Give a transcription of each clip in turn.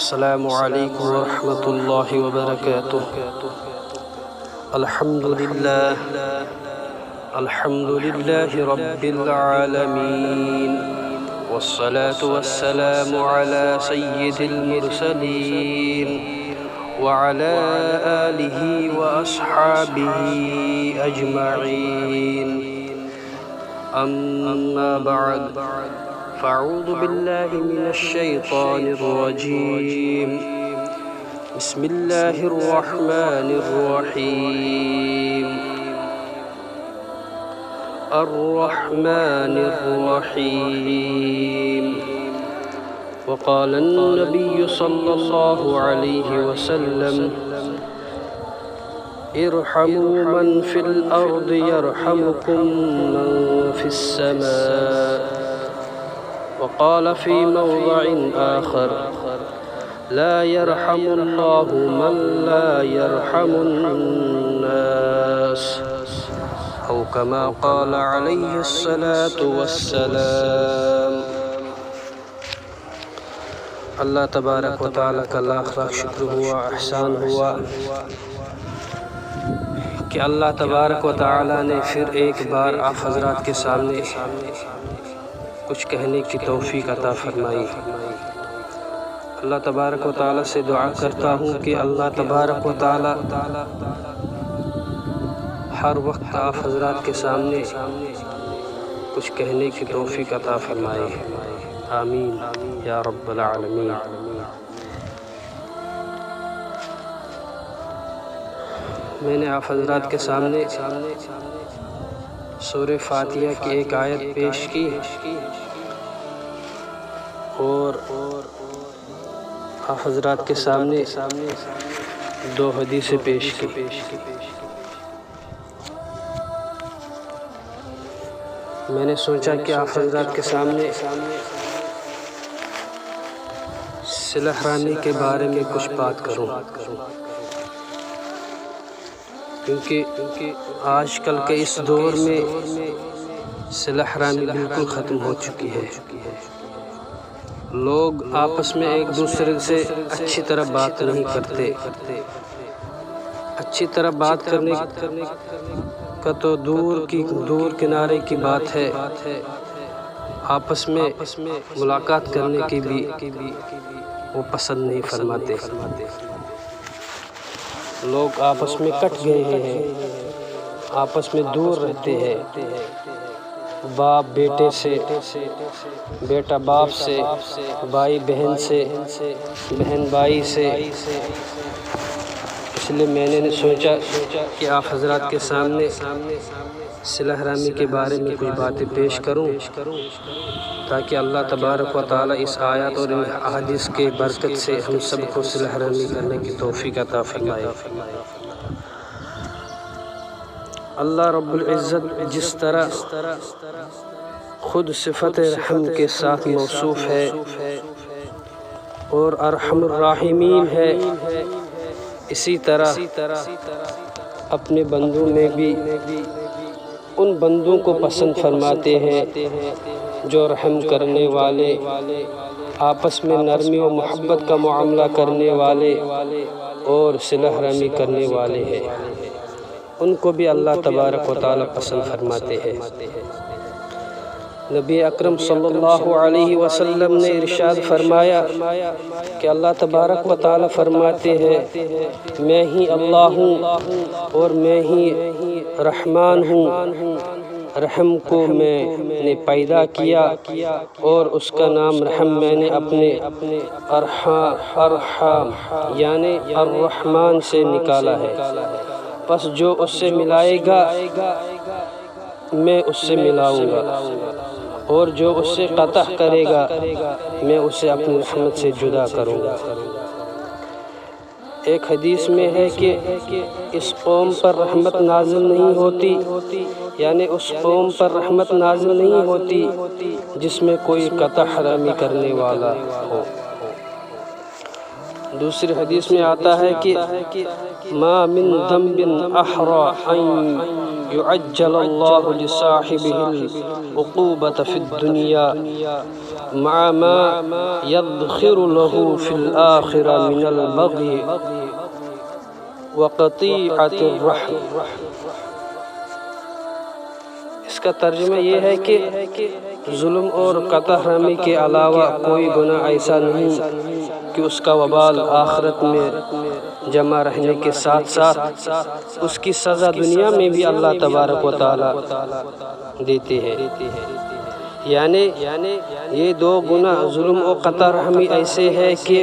السلام علیکم ورحمۃ اللہ وبرکاتہ۔ الحمد للہ رب العالمین، والصلاة والسلام علی سید المرسلین وعلی آلہ واصحابہ اجمعین، اما بعد فاعوذ باللہ من الشیطان الرجیم، بسم اللہ الرحمن الرحیم، الرحمن الرحیم۔ وقال النبی صلی اللہ علیہ وسلم، ارحموا من فی الارض یرحمکم من فی السماء۔ وقال في موضع آخر، لا يرحم الله من لا يرحم الناس، أو كما قال عليه الصلاة والسلام۔ اللہ تبارک و تعالیٰ کا لاکھ لاکھ شکر ہوا، احسان ہوا کہ اللہ تبارک و تعالیٰ نے پھر ایک بار آپ حضرات کے سامنے کچھ کہنے کی توفیق عطا فرمائی۔ اللہ تبارک و تعالیٰ سے دعا کرتا ہوں کہ اللہ تبارک و تعالیٰ ہر وقت آپ حضرات کے سامنے کچھ کہنے کی توفیق عطا فرمائے، آمین یا رب العالمین۔ میں نے آپ حضرات کے سامنے سورہ فاتحہ کی ایک آیت پیش کی اور آپ حضرات کے سامنے دو حدیثیں پیش کی۔ میں نے سوچا کہ آپ حضرات کے سامنے صلہ رحمی کے بارے میں کچھ بات کروں، کیونکہ آج کل کے اس دور میں صلہ رحمی بالکل ختم ہو چکی ہے۔ لوگ آپس میں ایک دوسرے سے اچھی طرح بات نہیں کرتے۔ اچھی طرح بات کرنے کا تو دور کنارے کی بات ہے، آپس میں ملاقات کرنے کی بھی وہ پسند نہیں فرماتے۔ لوگ آپس میں کٹ گئے ہیں، آپس میں دور رہتے ہیں، باپ بیٹے سے، بیٹا باپ سے، بھائی بہن سے، بہن بھائی سے۔ اس لیے میں نے سوچا کہ آپ حضرات کے سامنے صلہ رحمی کے بارے میں کچھ باتیں پیش کروں، تاکہ اللہ تبارک و تعالیٰ اس آیات اور احادیث کے برکت سے ہم سب کو صلہ رحمی کرنے کی توفیق عطا فرمائے۔ اللہ رب العزت جس طرح خود صفت رحم کے ساتھ موصوف ہے اور ارحم الراحمین ہے، اسی طرح اپنے بندوں میں بھی ان بندوں کو پسند فرماتے ہیں جو رحم کرنے والے، آپس میں نرمی و محبت کا معاملہ کرنے والے اور صلہ رحمی کرنے والے ہیں، ان کو بھی اللہ تبارک و تعالیٰ پسند فرماتے ہیں۔ نبی اکرم صلی اللہ علیہ وسلم نے ارشاد فرمایا کہ اللہ تبارک و تعالیٰ فرماتے ہیں، میں ہی اللہ ہوں اور میں ہی رحمان ہوں، رحم کو میں نے پیدا کیا اور اس کا نام رحم میں نے اپنے ارحام یعنی الرحمن سے نکالا ہے، پس جو اس سے ملائے گا میں اس سے ملاؤں گا، اور جو اس سے قطع کرے گا میں اسے اپنی رحمت سے جدا کروں گا۔ ایک حدیث میں ہے کہ اس قوم پر رحمت نازل نہیں ہوتی، یعنی اس قوم پر رحمت نازل نہیں ہوتی جس میں کوئی قطع رحمی کرنے والا ہو۔ دوسری حدیث میں آتا ہے کہ ما من ذنب احرى ان يعجل الله لصاحبه العقوبة في الدنيا مع ما يدخر له في الآخرة من البغي وقطيعة الرحم۔ اس کا ترجمہ یہ ہے کہ ظلم اور قطع رحمی کے علاوہ کوئی گناہ ایسا نہیں کہ اس کا وبال آخرت میں جمع رہنے کے ساتھ ساتھ اس کی سزا دنیا میں بھی اللہ تبارک و تعالی دیتے ہیں۔ یعنی یہ دو گناہ ظلم و قطع رحمی ایسے ہے کہ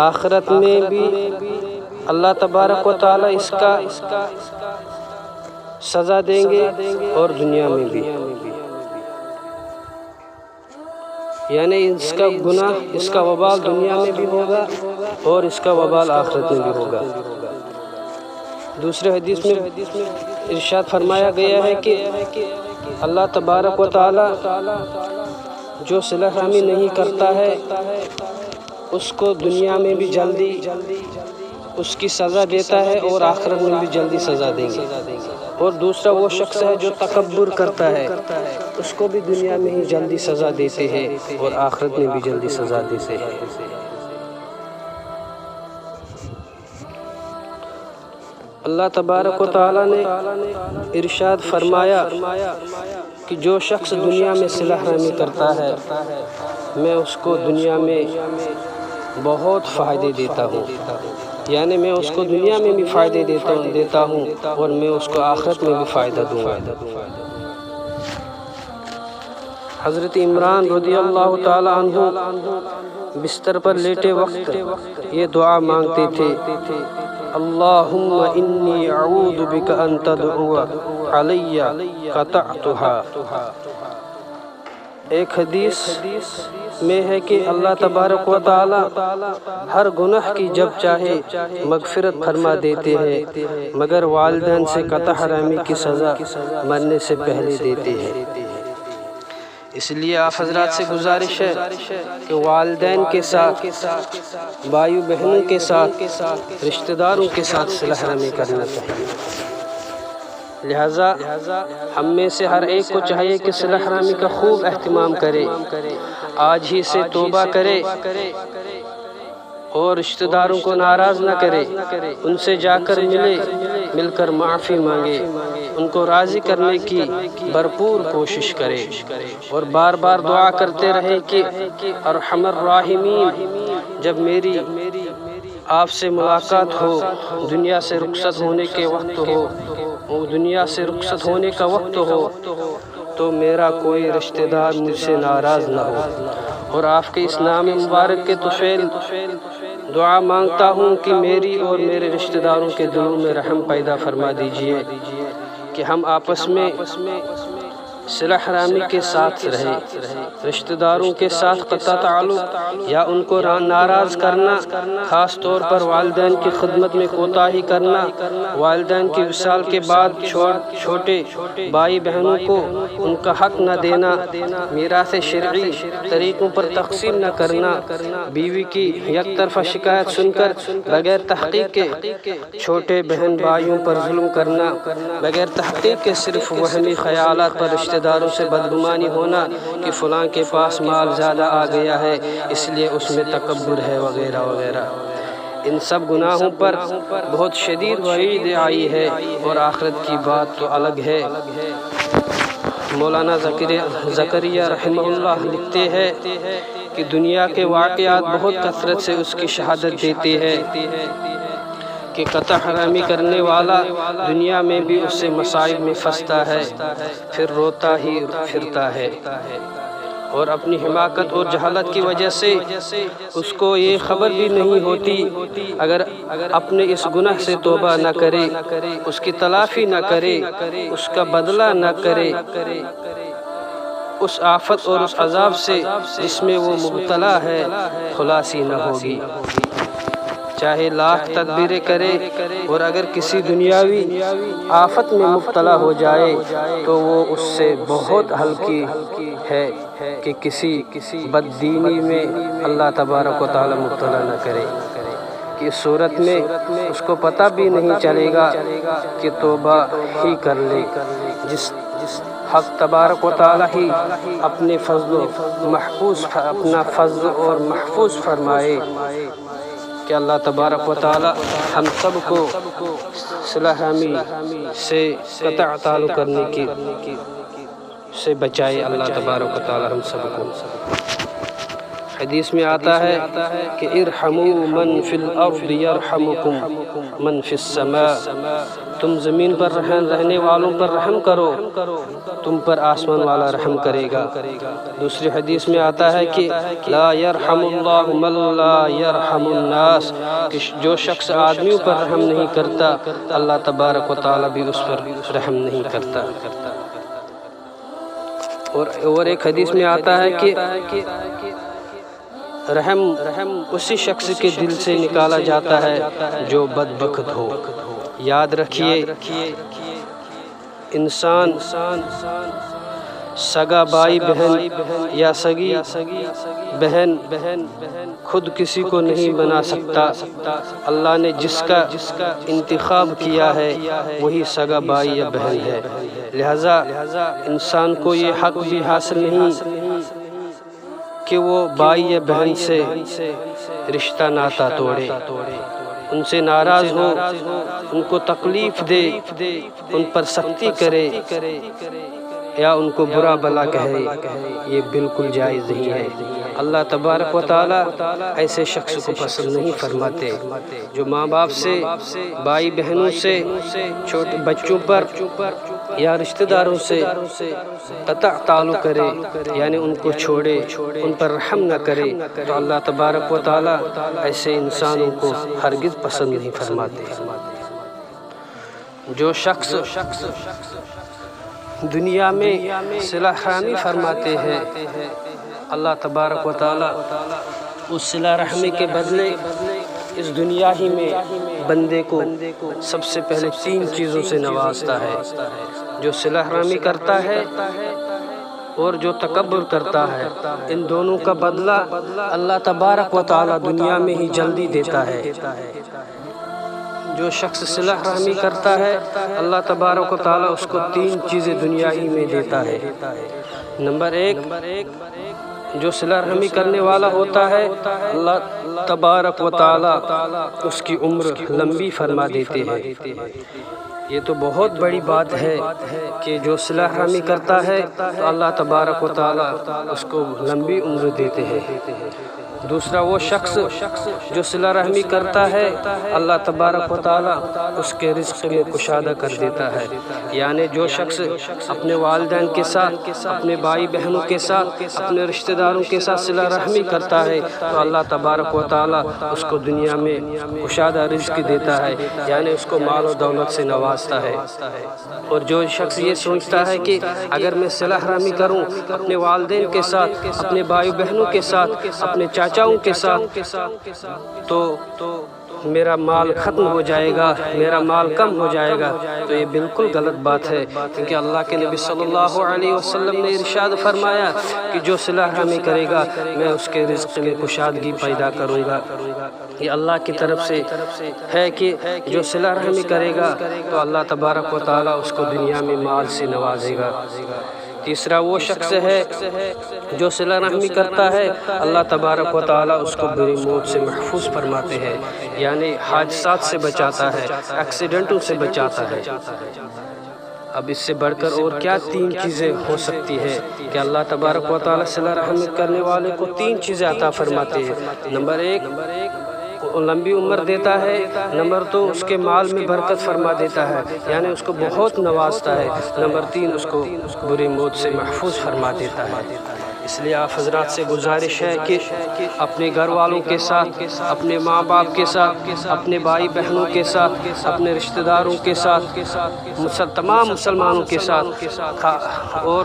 آخرت میں بھی اللہ تبارک و تعالی اس کا سزا دیں گے اور دنیا میں بھی، یعنی اس کا گناہ، اس کا وبال دنیا میں بھی ہوگا اور اس کا وبال آخرت میں بھی ہوگا۔ دوسرے حدیث میں ارشاد فرمایا گیا ہے کہ اللہ تبارک و تعالی جو صلح رحمی نہیں کرتا ہے اس کو دنیا میں بھی جلدی اس کی سزا دیتا ہے اور آخرت میں بھی جلدی سزا دیں گے، اور دوسرا وہ شخص ہے جو تکبر کرتا ہے اس کو بھی دنیا میں ہی جلدی سزا دیتے ہیں اور آخرت میں بھی جلدی سزا دیتے ہیں۔ اللہ تبارک و تعالی نے ارشاد فرمایا کہ جو شخص دنیا میں صلح رحمی کرتا ہے میں اس کو دنیا میں بہت فائدے دیتا ہوں، یعنی میں اس کو دنیا میں بھی فائدے دیتا ہوں اور میں اس کو آخرت میں بھی فائدہ دوں گا۔ حضرت عمران رضی اللہ تعالی عنہ بستر پر لیٹے وقت یہ دعا مانگتے تھے، اللہم انی اعوذ بک ان تدعو علی قطعتها۔ ایک حدیث میں ہے کہ اللہ تبارک و تعالی ہر گناہ کی جب چاہے مغفرت فرما دیتے ہیں مگر والدین سے قطع رحمی کی سزا مرنے سے پہلے دیتے ہیں۔ اس لیے آپ حضرات سے گزارش ہے کہ والدین کے ساتھ، بھائیو بہنوں کے ساتھ، رشتہ داروں کے ساتھ صلح رحمی کرنا چاہیے۔ لہٰذا ہم میں سے ہر ایک کو چاہیے کہ صلح رحمی کا خوب اہتمام کرے، آج ہی سے توبہ کرے اور رشتہ داروں کو ناراض نہ کرے، ان سے جا کر مل کر معافی مانگے، ان کو راضی کرنے کی بھرپور کوشش کرے اور بار بار دعا کرتے رہے کہ ارحم الراحمین جب میری آپ سے ملاقات ہو، دنیا سے رخصت ہونے کے وقت ہو، دنیا سے رخصت ہونے کا وقت ہو تو میرا کوئی رشتہ دار مجھ سے ناراض نہ ہو، اور آپ کے اس نام مبارک کے طفیل دعا مانگتا ہوں کہ میری اور میرے رشتہ داروں کے دلوں میں رحم پیدا فرما دیجئے کہ ہم آپس میں صلح رحمی کے ساتھ رہے، رشتہ داروں کے ساتھ قطع تعلق یا ان کو ناراض کرنا، خاص طور پر والدین کی خدمت میں کوتاہی کرنا، والدین کی وصال کے بعد چھوٹے بھائی بہنوں کو ان کا حق نہ دینا، میراث شرعی طریقوں پر تقسیم نہ کرنا، بیوی کی یک طرفہ شکایت سن کر بغیر تحقیق کے چھوٹے بہن بھائیوں پر ظلم کرنا، بغیر تحقیق کے صرف وہمی خیالات پر رشتہ داروں سے بدگمانی ہونا کہ فلاں کے پاس مال زیادہ آ گیا ہے اس لیے اس میں تکبر ہے وغیرہ وغیرہ، ان سب گناہوں پر بہت شدید وعید آئی ہے، اور آخرت کی بات تو الگ ہے۔ مولانا زکریا رحمہ اللہ لکھتے ہیں کہ دنیا کے واقعات بہت کثرت سے اس کی شہادت دیتے ہیں کہ قطع رحمی کرنے والا دنیا میں بھی اس سے مصائب میں پھنستا ہے، پھر روتا ہی پھرتا ہے، اور اپنی حماقت اور جہالت کی وجہ سے اس کو یہ خبر بھی نہیں ہوتی اگر اپنے اس گناہ سے توبہ نہ کرے، اس کی تلافی نہ کرے، اس کا بدلہ نہ کرے، اس آفت اور اس عذاب سے جس میں وہ مبتلا ہے خلاصی نہ ہوگی، چاہے لاکھ تدبیریں کرے، اور اگر کسی دنیاوی آفت میں مبتلا ہو جائے تو وہ اس سے بہت ہلکی ہے کہ کسی بددینی میں اللہ تبارک و تعالی مبتلا نہ کرے، کہ اس صورت میں اس کو پتہ بھی نہیں چلے گا کہ توبہ ہی کر لے، جس حق تبارک و تعالی ہی اپنے اپنا فضل اور محفوظ فرمائے کہ اللہ تبارک و تعالی ہم سب کو صلہ رحمی سے قطع تعلق کرنے سے بچائے اللہ تبارک و تعالی ہم سب کو۔ حدیث میں آتا ہے کہ ارحموا من فی الارض یرحمکم من فی السماء، تم زمین پر رہنے والوں پر رحم کرو، تم پر آسمان والا رحم کرے گا۔ دوسری حدیث میں آتا ہے کہ لا یرحم اللہ من لا یرحم الناس، کہ جو شخص آدمیوں پر رحم نہیں کرتا اللہ تبارک و تعالی بھی اس پر رحم نہیں کرتا۔ اور ایک حدیث میں آتا ہے کہ رحم اسی شخص کے دل سے نکالا جاتا ہے جو بدبخت ہو۔ یاد رکھیے انسان سگا بھائی بہن یا سگی بہن خود کسی کو نہیں بنا سکتا، اللہ نے جس کا انتخاب کیا ہے وہی سگا بھائی یا بہن ہے، لہذا انسان کو یہ حق بھی حاصل نہیں کہ وہ بھائی یا بہن سے رشتہ ناتا توڑے، ان سے ناراض ہو، ان کو تکلیف دے، ان پر سختی کرے یا ان کو برا بلا کہے، یہ بالکل جائز نہیں ہے۔ اللہ تبارک و تعالی ایسے شخص کو پسند نہیں فرماتے جو ماں باپ سے، بھائی بہنوں سے، چھوٹے بچوں پر یا رشتہ داروں سے قطع تعلق کرے، یعنی ان کو چھوڑے، ان پر رحم نہ کرے، تو اللہ تبارک و تعالی ایسے انسانوں کو ہرگز پسند نہیں فرماتے۔ جو شخص دنیا میں صلہ رحمی فرماتے ہیں اللہ تبارک و تعالی اس صلہ رحمی کے بدلے اس دنیا ہی میں بندے کو سب سے پہلے 3 چیزوں سے نوازتا ہے۔ جو صلہ رحمی کرتا ہے اور جو تکبر کرتا ہے، ان دونوں کا بدلہ اللہ تبارک و تعالی دنیا میں ہی جلدی دیتا ہے۔ جو شخص صلہ رحمی کرتا ہے اللہ تبارک و تعالی اس کو 3 چیزیں دنیا ہی میں دیتا ہے۔ نمبر 1، جو صلہ رحمی کرنے والا ہوتا ہے اللہ تبارک و تعالی اس کی عمر لمبی فرما دیتے ہیں۔ یہ تو بہت بڑی بات ہے کہ جو صلہ رحمی کرتا ہے تو اللہ تبارک و تعالی اس کو لمبی عمر دیتے ہیں۔ دوسرا، وہ شخص جو صلہ رحمی کرتا ہے اللہ تبارک و تعالی اس کے رزق میں کشادہ کر دیتا ہے، یعنی جو شخص اپنے والدین کے ساتھ، اپنے بھائی بہنوں کے ساتھ، اپنے رشتہ داروں کے ساتھ صلہ رحمی کرتا ہے تو اللہ تبارک و تعالی اس کو دنیا میں کشادہ رزق دیتا ہے، یعنی اس کو مال و دولت سے نوازتا ہے۔ اور جو شخص یہ سوچتا ہے کہ اگر میں صلہ رحمی کروں اپنے والدین کے ساتھ، اپنے بھائی بہنوں کے ساتھ، اپنے چاچاؤں کے ساتھ، تو میرا مال ختم ہو جائے گا، میرا مال کم ہو جائے گا، تو یہ بالکل غلط بات ہے، کیونکہ اللہ کے نبی صلی اللہ علیہ وسلم نے ارشاد فرمایا کہ جو صلہ رحمی کرے گا میں اس کے رزق میں کشادگی پیدا کروں گا۔ یہ اللہ کی طرف سے ہے کہ جو صلہ رحمی کرے گا تو اللہ تبارک و تعالی اس کو دنیا میں مال سے نوازے گا۔ تیسرا، وہ شخص ہے جو صلہ رحمی کرتا ہے اللہ تبارک و تعالی اس کو بری موت سے محفوظ فرماتے ہیں، یعنی حادثات سے بچاتا ہے، ایکسیڈنٹوں سے بچاتا ہے۔ اب اس سے بڑھ کر اور کیا 3 چیزیں ہو سکتی ہے کہ اللہ تبارک و تعالی صلہ رحمی کرنے والے کو 3 چیزیں عطا فرماتے ہیں۔ نمبر 1، لمبی عمر دیتا ہے۔ نمبر 2، اس کے مال میں برکت فرما دیتا ہے، یعنی اس کو بہت نوازتا ہے۔ نمبر 3، اس کو بری موت سے محفوظ فرما دیتا ہے۔ اس لیے آپ حضرات سے گزارش ہے کہ اپنے گھر والوں کے ساتھ، اپنے ماں باپ کے ساتھ، اپنے بھائی بہنوں کے ساتھ، اپنے رشتہ داروں کے ساتھ، تمام مسلمانوں کے ساتھ اور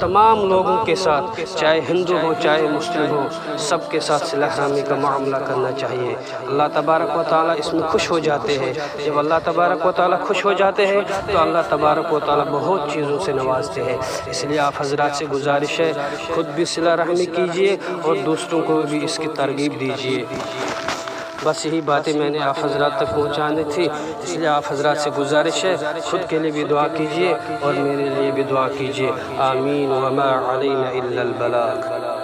تمام لوگوں کے ساتھ، چاہے ہندو ہو چاہے مسلم ہو، سب کے ساتھ صلہ رحمی کا معاملہ کرنا چاہیے۔ اللہ تبارک و تعالیٰ اس میں خوش ہو جاتے ہیں۔ جب اللہ تبارک و تعالیٰ خوش ہو جاتے ہیں تو اللہ تبارک و تعالیٰ بہت چیزوں سے نوازتے ہیں۔ اس لیے آپ حضرات سے گزارش ہے خود بھی صلہ رحمی کیجیے اور دوسروں کو بھی اس کی ترغیب دیجیے۔ بس یہی باتیں میں نے آپ حضرات تک پہنچانی تھی، اس لیے آپ حضرات سے گزارش ہے خود کے لیے بھی دعا کیجئے اور میرے لیے بھی دعا کیجئے۔ آمین۔ وما علینا الا البلاغ۔